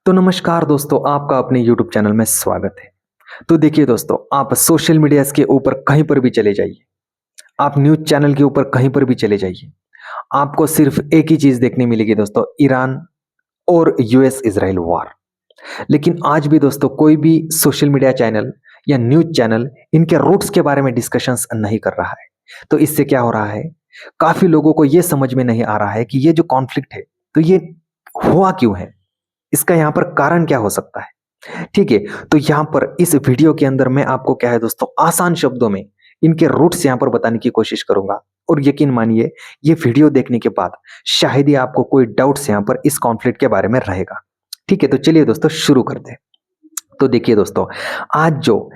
तो नमस्कार दोस्तों, आपका अपने YouTube चैनल में स्वागत है। तो देखिए दोस्तों, आप सोशल मीडिया के ऊपर कहीं पर भी चले जाइए, आप न्यूज़ चैनल के ऊपर कहीं पर भी चले जाइए, आपको सिर्फ एक ही चीज़ देखने मिलेगी दोस्तों, ईरान और यूएस इज़राइल वॉर। लेकिन आज भी दोस्तों कोई भी सोशल मीडिया चैनल या न्यूज़ चैनल इनके रूट्स के बारे में डिस्कशंस नहीं कर रहा है। तो इससे क्या हो रहा है, काफ़ी लोगों को ये समझ में नहीं आ रहा है कि ये जो कॉन्फ्लिक्ट है, तो ये हुआ क्यों है? इसका यहाँ पर कारण क्या हो सकता है? ठीक है, तो यहाँ पर इस वीडियो के अंदर मैं आपको क्या है दोस्तों, आसान शब्दों में इनके रूट्स यहाँ पर बताने की कोशिश करूंगा। और यकीन मानिए, ये वीडियो देखने के बाद शायद ही आपको कोई डाउट्स यहाँ पर इस कॉन्फ्लिक्ट के बारे में रहेगा। ठीक है, तो चलिए दोस्तों शुरू करते हैं। तो देखिए दोस्तों, आज जो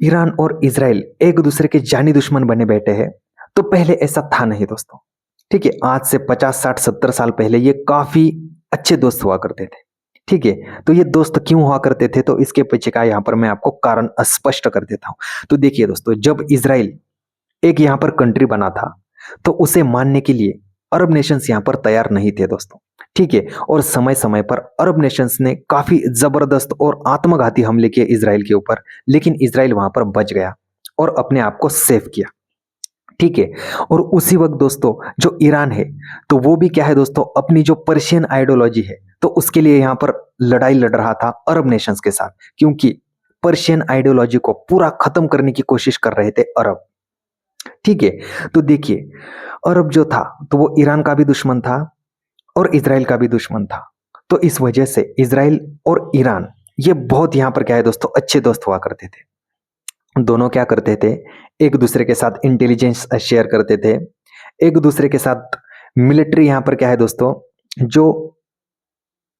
ईरान और इजराइल एक दूसरे के जानी दुश्मन बने बैठे हैं, तो पहले ऐसा था नहीं दोस्तों। ठीक है, आज से 50 60 70 साल पहले ये काफी अच्छे दोस्त हुआ करते थे। ठीक है, तो ये दोस्त क्यों हुआ करते थे, तो इसके पीछे का यहाँ पर मैं आपको कारण स्पष्ट कर देता हूं। तो देखिए दोस्तों, जब इजराइल एक यहाँ पर कंट्री बना था, तो उसे मानने के लिए अरब नेशंस यहाँ पर तैयार नहीं थे दोस्तों। ठीक है, और समय समय पर अरब नेशंस ने काफी जबरदस्त और आत्मघाती हमले किए इजराइल के ऊपर, लेकिन इजराइल वहां पर बच गया और अपने आप को सेव किया। ठीक है, और उसी वक्त दोस्तों जो ईरान है, तो वो भी क्या है दोस्तों, अपनी जो पर्शियन आइडियोलॉजी है, तो उसके लिए यहाँ पर लड़ाई लड़ रहा था अरब नेशंस के साथ, क्योंकि पर्शियन आइडियोलॉजी को पूरा खत्म करने की कोशिश कर रहे थे अरब। ठीक है, तो देखिए, अरब जो था तो वो ईरान का भी दुश्मन था और इजराइल का भी दुश्मन था। तो इस वजह से इजराइल और ईरान ये बहुत यहाँ पर क्या है दोस्तों, अच्छे दोस्त हुआ करते थे। दोनों क्या करते थे, एक दूसरे के साथ इंटेलिजेंस शेयर करते थे, एक दूसरे के साथ मिलिट्री यहाँ पर क्या है दोस्तों, जो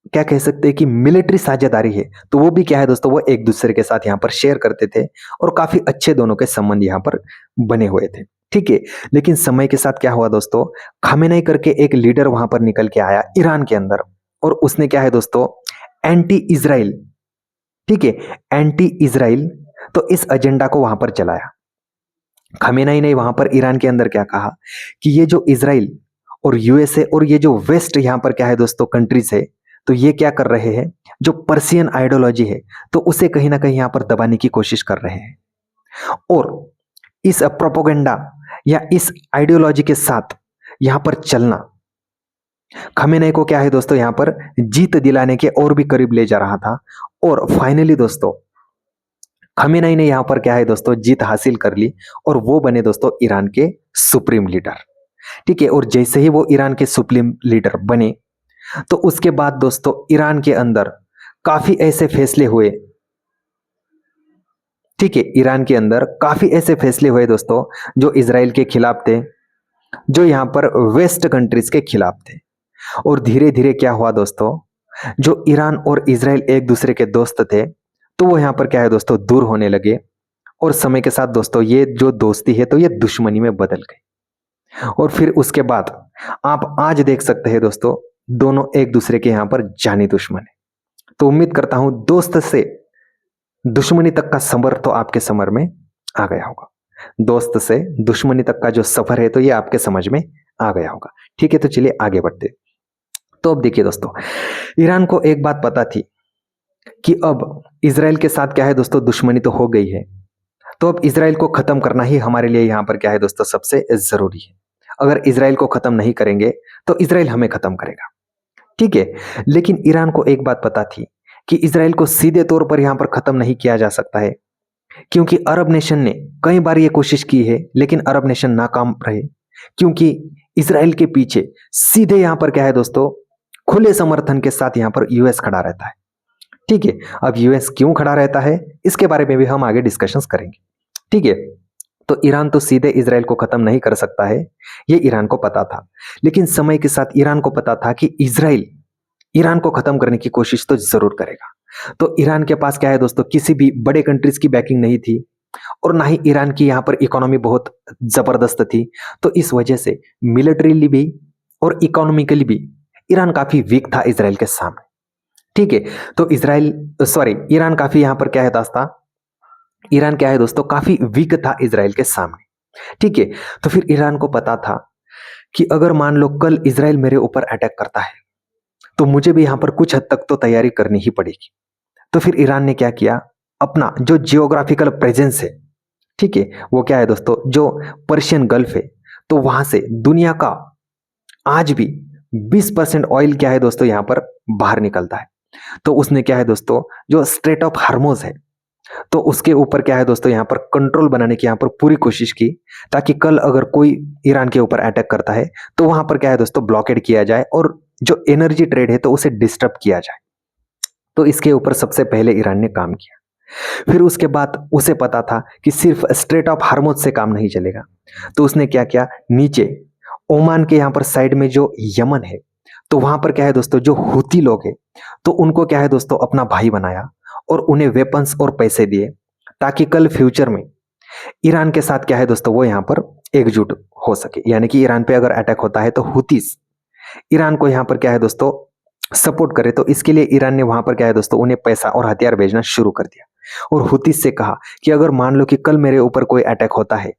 क्या कह सकते हैं कि मिलिट्री साझेदारी है, तो वो भी क्या है दोस्तों, वो एक दूसरे के साथ यहाँ पर शेयर करते थे और काफी अच्छे दोनों के संबंध यहाँ पर बने हुए थे। ठीक है, लेकिन समय के साथ क्या हुआ दोस्तों, खामेनेई करके एक लीडर वहां पर निकल के आया ईरान के अंदर, और उसने क्या है दोस्तों, एंटी इजराइल, ठीक है, एंटी इजराइल, तो इस एजेंडा को वहां पर चलाया। खमेनाई ने वहां पर ईरान के अंदर क्या कहा कि ये जो इजराइल और यूएसए और ये जो वेस्ट यहाँ पर क्या है दोस्तों कंट्रीज है, तो ये क्या कर रहे हैं, जो पर्शियन आइडियोलॉजी है, तो उसे कहीं ना कहीं यहाँ पर दबाने की कोशिश कर रहे हैं। और इस प्रोपोगेंडा या इस आइडियोलॉजी के साथ यहाँ पर चलना खमेनेई को क्या है दोस्तों, यहाँ पर जीत दिलाने के और भी करीब ले जा रहा था। और फाइनली दोस्तों खमेनेई ने यहाँ पर क्या है दोस्तों, जीत हासिल कर ली और वो बने दोस्तों ईरान के सुप्रीम लीडर। ठीक है, और जैसे ही वो ईरान के सुप्रीम लीडर बने, तो उसके बाद दोस्तों ईरान के अंदर काफी ऐसे फैसले हुए। ठीक है, ईरान के अंदर काफी ऐसे फैसले हुए दोस्तों, जो इजराइल के खिलाफ थे, जो यहाँ पर वेस्ट कंट्रीज के खिलाफ थे। और धीरे धीरे क्या हुआ दोस्तों, जो ईरान और इजराइल एक दूसरे के दोस्त थे, तो वो यहाँ पर क्या है दोस्तों, दूर होने लगे। और समय के साथ दोस्तों ये जो दोस्ती है, तो ये दुश्मनी में बदल गई। और फिर उसके बाद आप आज देख सकते हैं दोस्तों, दोनों एक दूसरे के यहाँ पर जानी दुश्मन है। तो उम्मीद करता हूं दोस्त से दुश्मनी तक का सफर तो आपके समझ में आ गया होगा। दोस्त से दुश्मनी तक का जो सफर है, तो ये आपके समझ में आ गया होगा। ठीक है, तो चलिए आगे बढ़ते। तो अब देखिए दोस्तों, ईरान को एक बात पता थी कि अब इजराइल के साथ क्या है दोस्तों, दुश्मनी तो हो गई है, तो अब इजराइल को खत्म करना ही हमारे लिए यहाँ पर क्या है दोस्तों, सबसे जरूरी है। अगर इजराइल को खत्म नहीं करेंगे, तो इजराइल हमें खत्म करेगा। ठीक है, लेकिन ईरान को एक बात पता थी कि इजराइल को सीधे तौर पर यहां पर खत्म नहीं किया जा सकता है, क्योंकि अरब नेशन ने कई बार यह कोशिश की है, लेकिन अरब नेशन नाकाम रहे, क्योंकि इजराइल के पीछे सीधे यहां पर क्या है दोस्तों, खुले समर्थन के साथ यहां पर यूएस खड़ा रहता है। ठीक है, अब यूएस क्यों खड़ा रहता है, इसके बारे में भी हम आगे डिस्कशंस करेंगे। ठीक है, तो ईरान तो सीधे इजराइल को खत्म नहीं कर सकता है, ये ईरान को पता था। लेकिन समय के साथ ईरान को पता था कि इजराइल ईरान को खत्म करने की कोशिश तो जरूर करेगा। तो ईरान के पास क्या है दोस्तों, किसी भी बड़े कंट्रीज की बैकिंग नहीं थी, और ना ही ईरान की यहाँ पर इकोनॉमी बहुत जबरदस्त थी। तो इस वजह से मिलिट्रीली भी और इकोनॉमिकली भी ईरान काफी वीक था इजराइल के सामने। ठीक है, तो ईरान काफी यहाँ पर क्या है दोस्तों, ईरान क्या है दोस्तों, काफी वीक था इजराइल के सामने। ठीक है, तो फिर ईरान को पता था कि अगर मान लो कल इजराइल मेरे ऊपर अटैक करता है, तो मुझे भी यहाँ पर कुछ हद तक तो तैयारी करनी ही पड़ेगी। तो फिर ईरान ने क्या किया, अपना जो जियोग्राफिकल प्रेजेंस है, ठीक है, वो क्या है दोस्तों, जो पर्शियन गल्फ है, तो वहां से दुनिया का आज भी 20% ऑयल क्या है दोस्तों यहाँ पर बाहर निकलता है। तो उसने क्या है दोस्तों, जो स्ट्रेट ऑफ हार्मोज है, तो उसके ऊपर क्या है दोस्तों यहाँ पर कंट्रोल बनाने की यहाँ पर पूरी कोशिश की, ताकि कल अगर कोई ईरान के ऊपर अटैक करता है तो वहां पर क्या है दोस्तों ब्लॉकेड किया जाए और जो एनर्जी ट्रेड है तो उसे डिस्टर्ब किया जाए। तो इसके ऊपर सबसे पहले ईरान ने काम किया। फिर उसके बाद उसे पता था कि सिर्फ स्ट्रेट ऑफ हार्मोज से काम नहीं चलेगा, तो उसने क्या किया, नीचे ओमान के यहाँ पर साइड में जो यमन है, तो वहां पर क्या है दोस्तों, जो हुती लोग हैं, तो उनको क्या है दोस्तों अपना भाई बनाया और उन्हें वेपन्स और पैसे दिए, ताकि कल फ्यूचर में ईरान के साथ क्या है दोस्तों वो यहाँ पर एकजुट हो सके। यानी कि ईरान पे अगर अटैक होता है तो हुतीस ईरान को यहाँ पर क्या है दोस्तों सपोर्ट करे। तो इसके लिए ईरान ने वहां पर क्या है दोस्तों उन्हें पैसा और हथियार भेजना शुरू कर दिया, और हुतीस से कहा कि अगर मान लो कि कल मेरे ऊपर कोई अटैक होता है,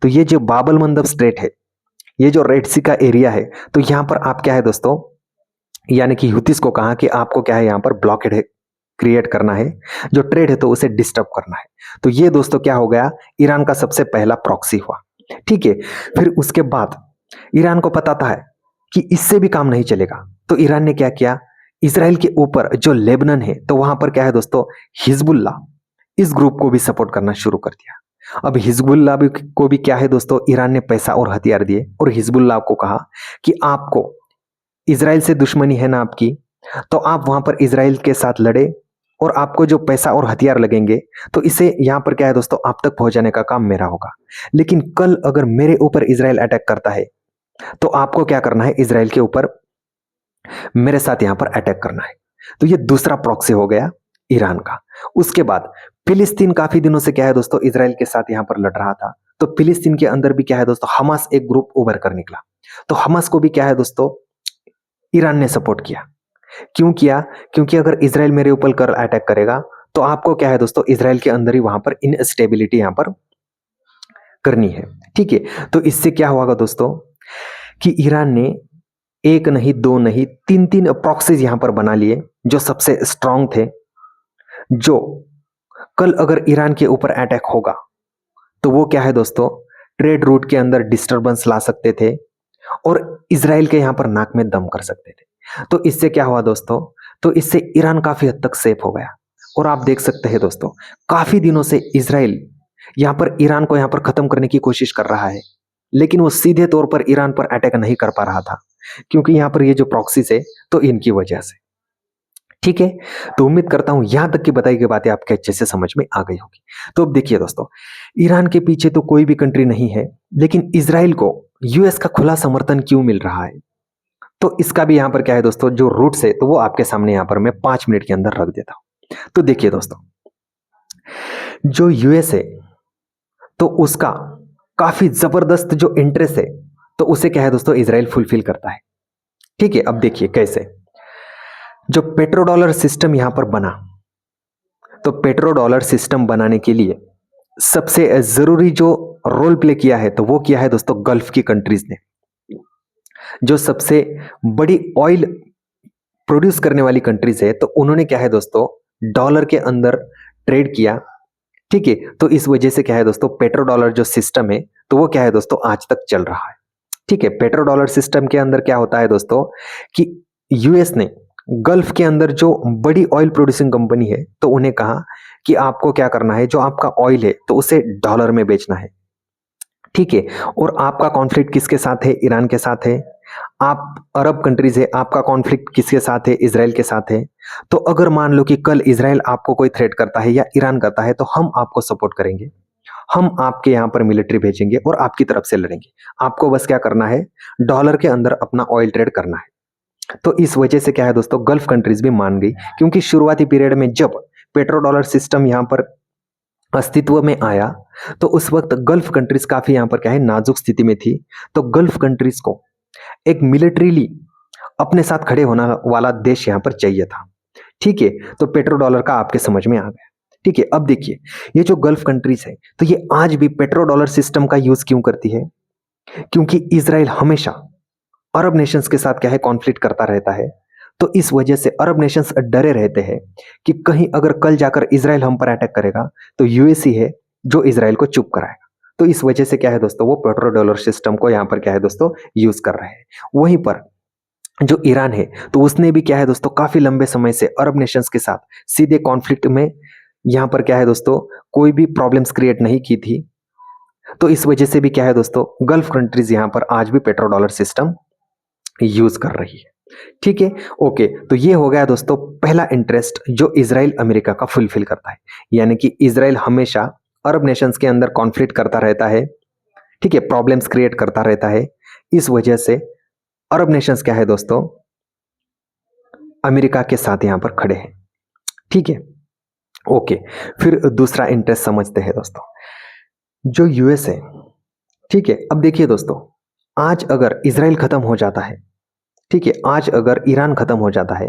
तो ये जो बाबल मंदब स्ट्रेट है, ये जो रेड सी का एरिया है, तो यहाँ पर आप क्या है दोस्तों, यानी कि हुतीस को कहा कि आपको क्या है यहाँ पर ब्लॉकेड है क्रिएट करना है, जो ट्रेड है तो उसे डिस्टर्ब करना है। तो ये दोस्तों क्या हो गया, ईरान का सबसे पहला प्रॉक्सी हुआ। ठीक है, फिर उसके बाद ईरान को पता था कि इससे भी काम नहीं चलेगा, तो ईरान ने क्या किया, इसराइल के ऊपर जो लेबनान है, तो वहां पर क्या है दोस्तों हिजबुल्ला, इस ग्रुप को भी सपोर्ट करना शुरू कर दिया। अब हिजबुल्ला भी को भी क्या है दोस्तों ईरान ने पैसा और हथियार दिए, और हिजबुल्ला को कहा कि आपको इसराइल से दुश्मनी है ना आपकी, तो आप वहां पर इसराइल के साथ लड़े, और आपको जो पैसा और हथियार लगेंगे तो इसे यहां पर क्या है दोस्तों आप तक पहुंचाने का काम मेरा होगा। लेकिन कल अगर मेरे ऊपर इसराइल अटैक करता है तो आपको क्या करना है, इसराइल के ऊपर मेरे साथ यहां पर अटैक करना है। तो ये दूसरा प्रॉक्सी हो गया ईरान का। उसके बाद फिलिस्तीन काफी दिनों से क्या है दोस्तों इसराइल के साथ यहां पर लड़ रहा था, तो फिलिस्तीन के अंदर भी क्या है दोस्तों हमास एक ग्रुप उभर कर निकला। तो हमास को भी क्या है दोस्तों ईरान ने सपोर्ट किया। क्यों किया, क्योंकि अगर इसराइल मेरे ऊपर कर अटैक करेगा तो आपको क्या है दोस्तों इसराइल के अंदर ही वहां पर इनस्टेबिलिटी यहां पर करनी है। ठीक है, तो इससे क्या होगा दोस्तों कि ईरान ने एक नहीं दो नहीं तीन तीन प्रॉक्सीज यहां पर बना लिए, जो सबसे स्ट्रांग थे, जो कल अगर ईरान के ऊपर अटैक होगा तो वो क्या है दोस्तों ट्रेड रूट के अंदर डिस्टरबेंस ला सकते थे और इसराइल के यहां पर नाक में दम कर सकते थे। तो इससे क्या हुआ दोस्तों, तो इससे ईरान काफी हद तक सेफ हो गया। और आप देख सकते हैं दोस्तों काफी दिनों से इसराइल यहां पर ईरान को यहां पर खत्म करने की कोशिश कर रहा है, लेकिन वो सीधे तौर पर ईरान पर अटैक नहीं कर पा रहा था, क्योंकि यहां पर ये जो प्रॉक्सीज है तो इनकी वजह से। ठीक है, तो उम्मीद करता हूं यहां तक की बताई गई बातें आपके अच्छे से समझ में आ गई होगी। तो अब देखिए दोस्तों, ईरान के पीछे तो कोई भी कंट्री नहीं है, लेकिन इसराइल को यूएस का खुला समर्थन क्यों मिल रहा है, तो इसका भी यहां पर क्या है दोस्तों जो रूट्स है तो वो आपके सामने यहां पर मैं 5 मिनट के अंदर रख देता हूं। तो देखिए दोस्तों, जो यूएस है तो उसका काफी जबरदस्त जो इंटरेस्ट है तो उसे क्या है दोस्तों इसराइल फुलफिल करता है। ठीक है, अब देखिए कैसे, जो पेट्रो डॉलर सिस्टम यहां पर बना, तो पेट्रो डॉलर सिस्टम बनाने के लिए सबसे जरूरी जो रोल प्ले किया है तो वो किया है दोस्तों गल्फ की कंट्रीज ने, जो सबसे बड़ी ऑयल प्रोड्यूस करने वाली कंट्रीज है, तो उन्होंने क्या है दोस्तों डॉलर के अंदर ट्रेड किया। ठीक है, तो इस वजह से क्या है दोस्तों पेट्रो डॉलर जो सिस्टम है तो वो क्या है दोस्तों आज तक चल रहा है। ठीक है, पेट्रो डॉलर सिस्टम के अंदर क्या होता है दोस्तों कि यूएस ने गल्फ के अंदर जो बड़ी ऑयल प्रोड्यूसिंग कंपनी है तो उन्हें कहा कि आपको क्या करना है, जो आपका ऑयल है तो उसे डॉलर में बेचना है। ठीक है, और आपका कॉन्फ्लिक्ट किसके साथ है, ईरान के साथ है। आप अरब कंट्रीज है, आपका कॉन्फ्लिक्ट किसके साथ है, इसराइल के साथ है। तो अगर मान लो कि कल इसराइल आपको कोई थ्रेट करता है या ईरान करता है तो हम आपको सपोर्ट करेंगे, हम आपके यहां पर मिलिट्री भेजेंगे और आपकी तरफ से लड़ेंगे। आपको बस क्या करना है, डॉलर के अंदर अपना ऑयल ट्रेड करना है। तो इस वजह से क्या है दोस्तों गल्फ कंट्रीज भी मान गई, क्योंकि शुरुआती पीरियड में जब पेट्रो डॉलर सिस्टम यहां पर अस्तित्व में आया तो उस वक्त गल्फ कंट्रीज काफी यहां पर क्या है नाजुक स्थिति में थी। तो गल्फ कंट्रीज को एक मिलिट्रीली अपने साथ खड़े होने वाला देश यहां पर चाहिए था। ठीक है, तो पेट्रो डॉलर का आपके समझ में आ गया। ठीक है, अब देखिए ये जो गल्फ कंट्रीज है तो ये आज भी पेट्रो डॉलर सिस्टम का यूज क्यों करती है, क्योंकि इसराइल हमेशा अरब नेशंस के साथ क्या है कॉन्फ्लिक्ट करता रहता है। तो इस वजह से अरब नेशंस डरे रहते हैं कि कहीं अगर कल जाकर इजराइल हम पर अटैक करेगा तो यूएस ही है जो इजराइल को चुप कराएगा। तो इस वजह से क्या है दोस्तों, वो पेट्रो डॉलर सिस्टम को यहाँ पर क्या है दोस्तों यूज कर रहे हैं। वहीं पर जो ईरान है तो उसने भी क्या है दोस्तों काफी लंबे समय से अरब नेशंस के साथ सीधे कॉन्फ्लिक्ट में यहाँ पर क्या है दोस्तों कोई भी प्रॉब्लम्स क्रिएट नहीं की थी। तो इस वजह से भी क्या है दोस्तों गल्फ कंट्रीज यहाँ पर आज भी पेट्रो डॉलर सिस्टम यूज कर रही है। ठीक है, ओके। तो ये हो गया दोस्तों पहला इंटरेस्ट जो इजराइल अमेरिका का फुलफिल करता है, यानी कि इजराइल हमेशा अरब नेशंस के अंदर कॉन्फ्लिक्ट करता रहता है, ठीक है, प्रॉब्लम्स क्रिएट करता रहता है। इस वजह से अरब नेशंस क्या है दोस्तों अमेरिका के साथ यहां पर खड़े हैं। ठीक है, ओके। फिर दूसरा इंटरेस्ट समझते हैं दोस्तों, जो यूएस है। ठीक है, अब देखिए दोस्तों, आज अगर इजराइल खत्म हो जाता है, ठीक है, आज अगर ईरान खत्म हो जाता है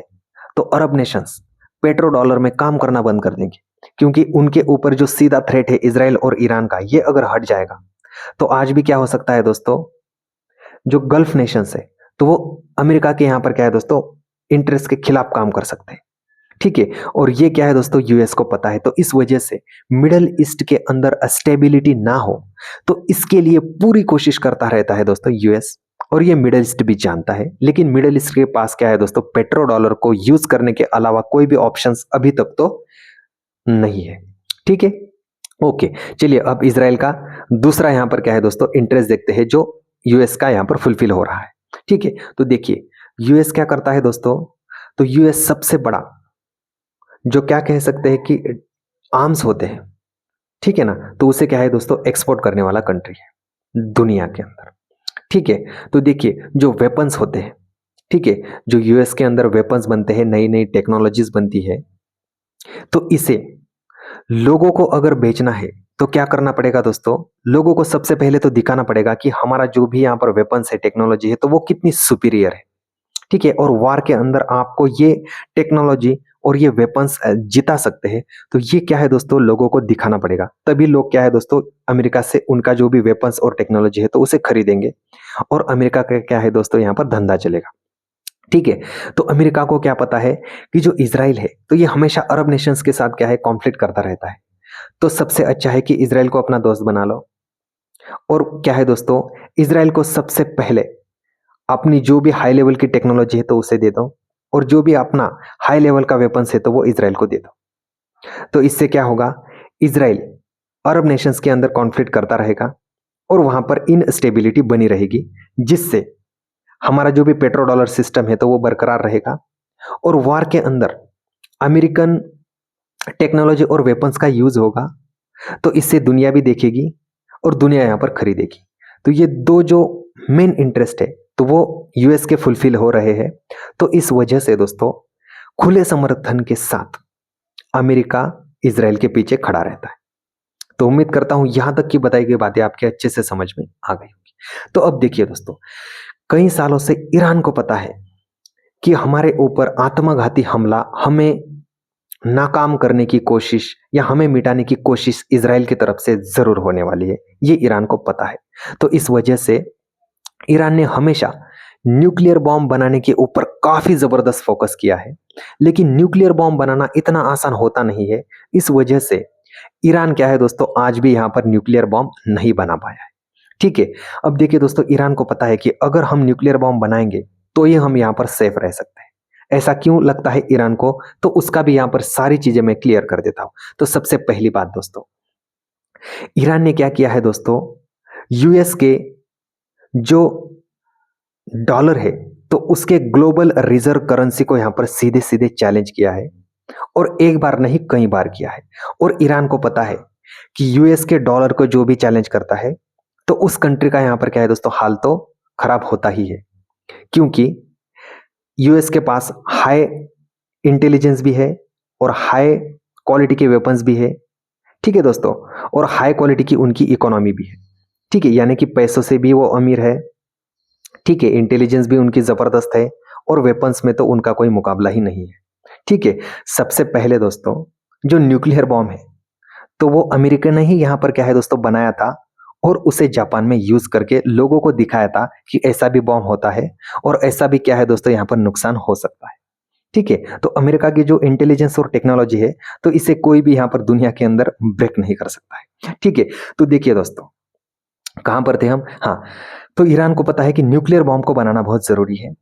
तो अरब नेशंस पेट्रो डॉलर में काम करना बंद कर देंगे, क्योंकि उनके ऊपर जो सीधा थ्रेट है इजराइल और ईरान का, ये अगर हट जाएगा तो आज भी क्या हो सकता है दोस्तों, जो गल्फ नेशंस है तो वो अमेरिका के यहां पर क्या है दोस्तों इंटरेस्ट के खिलाफ काम कर सकते हैं। ठीक है, और ये क्या है दोस्तों यूएस को पता है। तो इस वजह से मिडल ईस्ट के अंदर स्टेबिलिटी ना हो, तो इसके लिए पूरी कोशिश करता रहता है दोस्तों यूएस, और ये मिडल ईस्ट भी जानता है। लेकिन मिडल ईस्ट के पास क्या है दोस्तों पेट्रो डॉलर को यूज करने के अलावा कोई भी ऑप्शंस अभी तक तो नहीं है। ठीक है, ओके। चलिए अब इजराइल का दूसरा यहां पर क्या है दोस्तों इंटरेस्ट देखते हैं जो यूएस का यहां पर फुलफिल हो रहा है। ठीक है, तो देखिए यूएस क्या करता है दोस्तों, तो यूएस सबसे बड़ा जो क्या कह सकते हैं कि आर्म्स होते हैं, ठीक है ना, तो उसे क्या है दोस्तों एक्सपोर्ट करने वाला कंट्री है दुनिया के अंदर। ठीक है, तो देखिए जो वेपन्स होते हैं, ठीक है, जो यूएस के अंदर वेपन्स बनते हैं, नई नई टेक्नोलॉजीज बनती है, तो इसे लोगों को अगर बेचना है तो क्या करना पड़ेगा दोस्तों, लोगों को सबसे पहले तो दिखाना पड़ेगा कि हमारा जो भी यहाँ पर वेपन्स है, टेक्नोलॉजी है, तो वो कितनी सुपीरियर है। ठीक है, और वार के अंदर आपको ये टेक्नोलॉजी और ये वेपन्स जिता सकते हैं, तो ये क्या है दोस्तों लोगों को दिखाना पड़ेगा। तभी लोग क्या है दोस्तों अमेरिका से उनका जो भी वेपन्स और टेक्नोलॉजी है तो उसे खरीदेंगे, और अमेरिका का क्या है दोस्तों यहाँ पर धंधा चलेगा। ठीक है, तो अमेरिका को क्या पता है कि जो इजराइल है तो ये हमेशा अरब नेशंस के साथ क्या है कॉन्फ्लिक्ट करता रहता है, तो सबसे अच्छा है कि इजराइल को अपना दोस्त बना लो, और क्या है दोस्तों इजराइल को सबसे पहले अपनी जो भी हाई लेवल की टेक्नोलॉजी है तो उसे दे दो, और जो भी अपना हाई लेवल का वेपन्स है तो वो इजराइल को दे दो। तो इससे क्या होगा, इजराइल अरब नेशंस के अंदर कॉन्फ्लिक्ट करता रहेगा और वहां पर इनस्टेबिलिटी बनी रहेगी, जिससे हमारा जो भी पेट्रो डॉलर सिस्टम है तो वो बरकरार रहेगा, और वार के अंदर अमेरिकन टेक्नोलॉजी और वेपन्स का यूज होगा, तो इससे दुनिया भी देखेगी और दुनिया यहां पर खरीदेगी। तो ये दो जो मेन इंटरेस्ट है तो वो यूएस के फुलफिल हो रहे हैं। तो इस वजह से दोस्तों खुले समर्थन के साथ अमेरिका इजराइल के पीछे खड़ा रहता है। तो उम्मीद करता हूं यहां तक की बताई गई बातें आपके अच्छे से समझ में आ गई होगी। तो अब देखिए दोस्तों, कई सालों से ईरान को पता है कि हमारे ऊपर आत्मघाती हमला, हमें नाकाम करने की कोशिश या हमें मिटाने की कोशिश इजराइल की तरफ से जरूर होने वाली है, ये ईरान को पता है। तो इस वजह से ईरान ने हमेशा न्यूक्लियर बॉम्ब बनाने के ऊपर काफी जबरदस्त फोकस किया है, लेकिन न्यूक्लियर बॉम्ब बनाना इतना आसान होता नहीं है। इस वजह से ईरान क्या है दोस्तों आज भी यहां पर न्यूक्लियर बॉम्ब नहीं बना पाया है। ठीक है, अब देखिए दोस्तों ईरान को पता है कि अगर हम न्यूक्लियर बॉम्ब बनाएंगे तो ये हम यहां पर सेफ रह सकते हैं। ऐसा क्यों लगता है ईरान को, तो उसका भी यहां पर सारी चीजें मैं क्लियर कर देता हूं। तो सबसे पहली बात दोस्तों, ईरान ने क्या किया है दोस्तों, यूएस के जो डॉलर है तो उसके ग्लोबल रिजर्व करेंसी को यहां पर सीधे सीधे चैलेंज किया है, और एक बार नहीं कई बार किया है। और ईरान को पता है कि यूएस के डॉलर को जो भी चैलेंज करता है तो उस कंट्री का यहां पर क्या है दोस्तों हाल तो खराब होता ही है, क्योंकि यूएस के पास हाई इंटेलिजेंस भी है और हाई क्वालिटी के वेपन्स भी है। ठीक है दोस्तों, और हाई क्वालिटी की उनकी इकोनॉमी भी है। ठीक है, यानी कि पैसों से भी वो अमीर है। ठीक है, इंटेलिजेंस भी उनकी जबरदस्त है, और वेपन्स में तो उनका कोई मुकाबला ही नहीं है। ठीक है, सबसे पहले दोस्तों जो न्यूक्लियर बॉम्ब है तो वो अमेरिका ने ही यहाँ पर क्या है दोस्तों बनाया था, और उसे जापान में यूज करके लोगों को दिखाया था कि ऐसा भी बॉम्ब होता है और ऐसा भी क्या है दोस्तों यहाँ पर नुकसान हो सकता है। ठीक है, तो अमेरिका की जो इंटेलिजेंस और टेक्नोलॉजी है, तो इसे कोई भी यहाँ पर दुनिया के अंदर ब्रेक नहीं कर सकता है। ठीक है, तो देखिए दोस्तों, कहां पर थे हम? हाँ, तो ईरान को पता है कि न्यूक्लियर बॉम्ब को बनाना बहुत जरूरी है,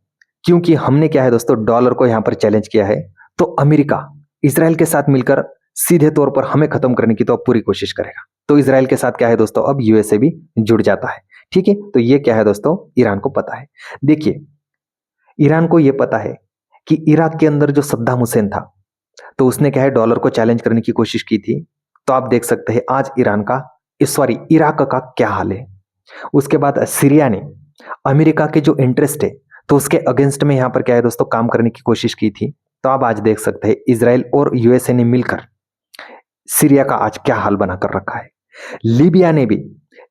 क्योंकि हमने क्या है दोस्तों, डॉलर को यहाँ पर चैलेंज किया है। तो अमेरिका इसराइल के साथ मिलकर सीधे तौर पर हमें खत्म करने की तो अब पूरी कोशिश करेगा। तो इसराइल के साथ क्या है दोस्तों, अब यूएसए भी जुड़ जाता है। ठीक है, तो ये क्या है दोस्तों, ईरान को पता है। देखिए, ईरान को यह पता है कि इराक के अंदर जो सद्दाम हुसैन था, तो उसने क्या है, डॉलर को चैलेंज करने की कोशिश की थी। तो आप देख सकते हैं आज ईरान का, सॉरी, इराक का क्या हाल है। उसके बाद सीरिया ने अमेरिका के जो इंटरेस्ट है, तो उसके अगेंस्ट में यहां पर क्या है दोस्तों, काम करने की कोशिश की थी। तो आप आज देख सकते हैं इसराइल और यूएसए ने मिलकर सीरिया का आज क्या हाल बनाकर रखा है। लीबिया ने भी,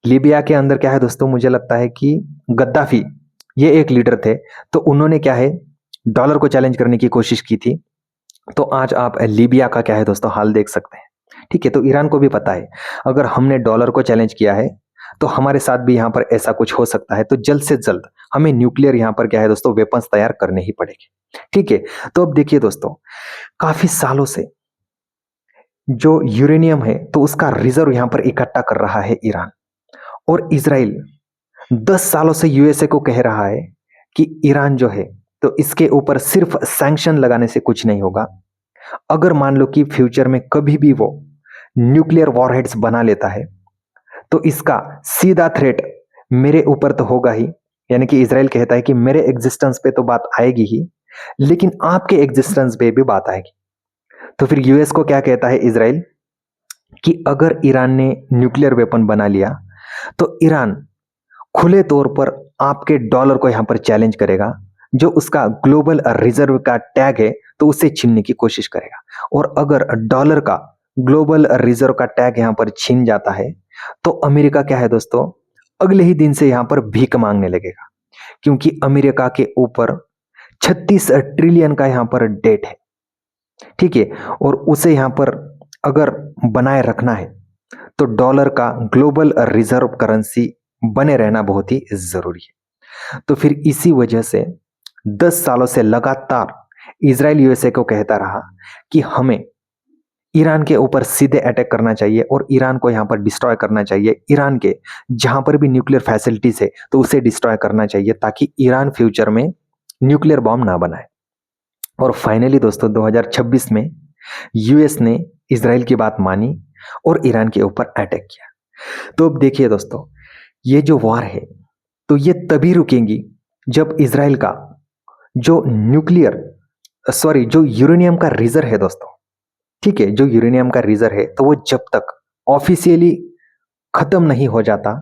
लीबिया के अंदर क्या है दोस्तों, मुझे लगता है कि गद्दाफी ये एक लीडर थे, तो उन्होंने क्या है, डॉलर को चैलेंज करने की कोशिश की थी। तो आज आप लीबिया का क्या है दोस्तों हाल देख सकते हैं। ठीक है, तो ईरान को भी पता है अगर हमने डॉलर को चैलेंज किया है, तो हमारे साथ भी यहां पर ऐसा कुछ हो सकता है। तो जल्द से जल्द हमें न्यूक्लियर यहां पर क्या है दोस्तों, वेपन्स तैयार करने ही पड़ेंगे। ठीक है, तो अब देखिए दोस्तों, काफी सालों से जो यूरेनियम है, तो उसका रिजर्व यहां पर इकट्ठा कर रहा है ईरान। और इसराइल 10 सालों से यूएसए को कह रहा है कि ईरान जो है, तो इसके ऊपर सिर्फ सैंक्शन लगाने से कुछ नहीं होगा। अगर मान लो कि फ्यूचर में कभी भी वो न्यूक्लियर वॉरहेड्स बना लेता है, तो इसका सीधा थ्रेट मेरे ऊपर तो होगा ही, यानी कि इसराइल कहता है कि मेरे एग्जिस्टेंस पे तो बात आएगी ही, लेकिन आपके एग्जिस्टेंस पे भी बात आएगी। तो फिर यूएस को क्या कहता है इसराइल, कि अगर ईरान ने न्यूक्लियर वेपन बना लिया, तो ईरान खुले तौर पर आपके डॉलर को यहां पर चैलेंज करेगा, जो उसका ग्लोबल रिजर्व का टैग है, तो उसे छीनने की कोशिश करेगा। और अगर डॉलर का ग्लोबल रिजर्व का टैग यहां पर छीन जाता है, तो अमेरिका क्या है दोस्तों, अगले ही दिन से यहां पर भीख मांगने लगेगा, क्योंकि अमेरिका के ऊपर 36 ट्रिलियन का यहां पर डेट है। ठीक है, और उसे यहां पर अगर बनाए रखना है, तो डॉलर का ग्लोबल रिजर्व करेंसी बने रहना बहुत ही जरूरी है। तो फिर इसी वजह से 10 सालों से लगातार इसराइल यूएसए को कहता रहा कि हमें ईरान के ऊपर सीधे अटैक करना चाहिए और ईरान को यहां पर डिस्ट्रॉय करना चाहिए। ईरान के जहां पर भी न्यूक्लियर फैसिलिटीज है, तो उसे डिस्ट्रॉय करना चाहिए, ताकि ईरान फ्यूचर में न्यूक्लियर बॉम्ब ना बनाए। और फाइनली दोस्तों 2026 में यूएस ने इसराइल की बात मानी और ईरान के ऊपर अटैक किया। तो अब देखिए दोस्तों, ये जो वॉर है, तो ये तभी रुकेंगी जब इसराइल का जो जो यूरेनियम का रिजर्व है दोस्तों, ठीक है, जो यूरेनियम का रिजर्व है, तो वो जब तक ऑफिशियली खत्म नहीं हो जाता,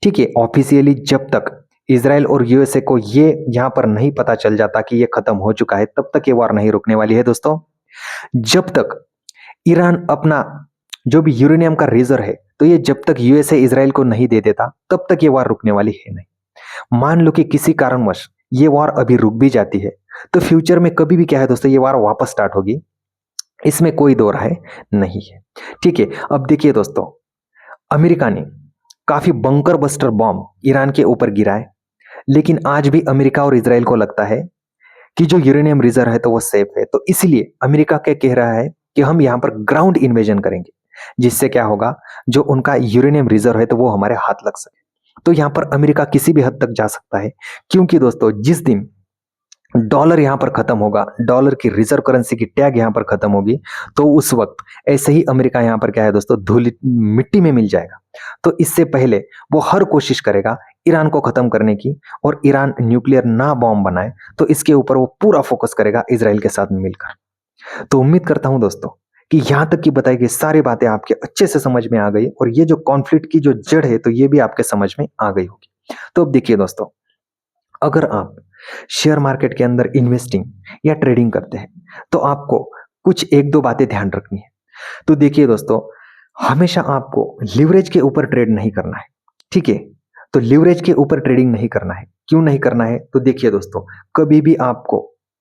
ठीक है, ऑफिशियली जब तक इसराइल और यूएसए को ये यहां पर नहीं पता चल जाता कि ये खत्म हो चुका है, तब तक ये वॉर नहीं रुकने वाली है दोस्तों। जब तक ईरान अपना जो भी यूरेनियम का रिजर्व है, तो ये जब तक यूएसए इसराइल को नहीं दे देता, तब तक ये वॉर रुकने वाली है नहीं। मान लो कि किसी कारणवश ये वॉर अभी रुक भी जाती है, तो फ्यूचर में कभी भी क्या है दोस्तों, ये वॉर वापस स्टार्ट होगी, इसमें कोई दो राय नहीं है। ठीक है, अब देखिए दोस्तों, अमेरिका ने काफी बंकर बस्टर बॉम्ब ईरान के ऊपर गिराए, लेकिन आज भी अमेरिका और इसराइल को लगता है कि जो यूरेनियम रिजर्व है, तो वो सेफ है। तो इसलिए अमेरिका क्या कह रहा है कि हम यहां पर ग्राउंड इन्वेजन करेंगे, जिससे क्या होगा, जो उनका यूरेनियम रिजर्व है, तो वो हमारे हाथ लग सके। तो यहां पर अमेरिका किसी भी हद तक जा सकता है, क्योंकि दोस्तों जिस दिन डॉलर यहां पर खत्म होगा, डॉलर की रिजर्व करेंसी की टैग यहां पर खत्म होगी, तो उस वक्त ऐसे ही अमेरिका यहां पर क्या है दोस्तों, धूल मिट्टी में मिल जाएगा। तो इससे पहले वो हर कोशिश करेगा ईरान को खत्म करने की, और ईरान न्यूक्लियर ना बॉम्ब बनाए, तो इसके ऊपर वो पूरा फोकस करेगा इसराइल के साथ मिलकर। तो उम्मीद करता हूं दोस्तों कि यहां तक की बताई गई सारी बातें आपके अच्छे से समझ में आ गई, और ये जो कॉन्फ्लिक्ट की जो जड़ है, तो ये भी आपके समझ में आ गई होगी। तो अब देखिए दोस्तों, अगर आप शेयर मार्केट के अंदर इन्वेस्टिंग या ट्रेडिंग करते हैं, तो आपको कुछ एक दो बातें ध्यान रखनी है। तो देखिए दोस्तों, हमेशा आपको लिवरेज के ऊपर ट्रेड नहीं करना है। ठीक है, तो लिवरेज के ऊपर ट्रेडिंग नहीं करना है। क्यों नहीं करना है? तो देखिए दोस्तों, कभी भी आपको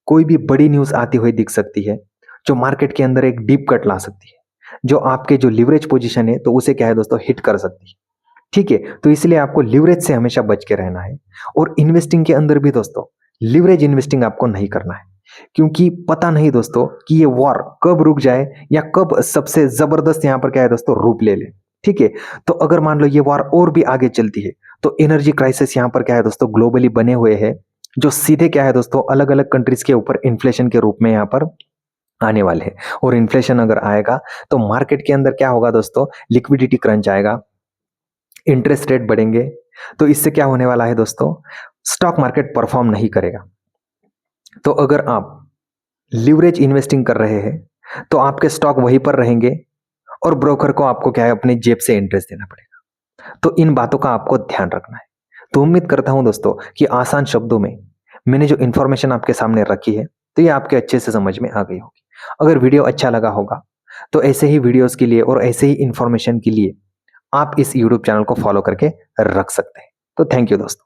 कोई भी बड़ी न्यूज आती हुई दिख सकती है, जो मार्केट के अंदर एक डीप कट ला सकती है, जो आपके जो लिवरेज पोजीशन है, तो उसे क्या है दोस्तों, हिट कर सकती है। ठीक है, तो इसलिए आपको लिवरेज से हमेशा बच के रहना है। और इन्वेस्टिंग के अंदर भी दोस्तों लिवरेज इन्वेस्टिंग आपको नहीं करना है, क्योंकि पता नहीं दोस्तों कि ये वॉर कब रुक जाए या कब सबसे जबरदस्त यहाँ पर क्या है दोस्तों रूप ले ले। ठीक है, तो अगर मान लो ये वॉर और भी आगे चलती है तो एनर्जी क्राइसिस यहाँ पर क्या है दोस्तों ग्लोबली बने हुए है, जो सीधे क्या है दोस्तों अलग अलग कंट्रीज के ऊपर इन्फ्लेशन के रूप में यहाँ पर आने वाले हैं। और इन्फ्लेशन अगर आएगा तो मार्केट के अंदर क्या होगा दोस्तों, लिक्विडिटी क्रंच आएगा, इंटरेस्ट रेट बढ़ेंगे। तो इससे क्या होने वाला है दोस्तों, स्टॉक मार्केट परफॉर्म नहीं करेगा। तो अगर आप लिवरेज इन्वेस्टिंग कर रहे हैं तो आपके स्टॉक वहीं पर रहेंगे और ब्रोकर को आपको क्या है अपनी जेब से इंटरेस्ट देना पड़ेगा। तो इन बातों का आपको ध्यान रखना है। तो उम्मीद करता हूं दोस्तों कि आसान शब्दों में मैंने जो इन्फॉर्मेशन आपके सामने रखी है तो ये आपके अच्छे से समझ में आ गई होगी। अगर वीडियो अच्छा लगा होगा तो ऐसे ही वीडियोस के लिए और ऐसे ही इंफॉर्मेशन के लिए आप इस यूट्यूब चैनल को फॉलो करके रख सकते हैं। तो थैंक यू दोस्तों।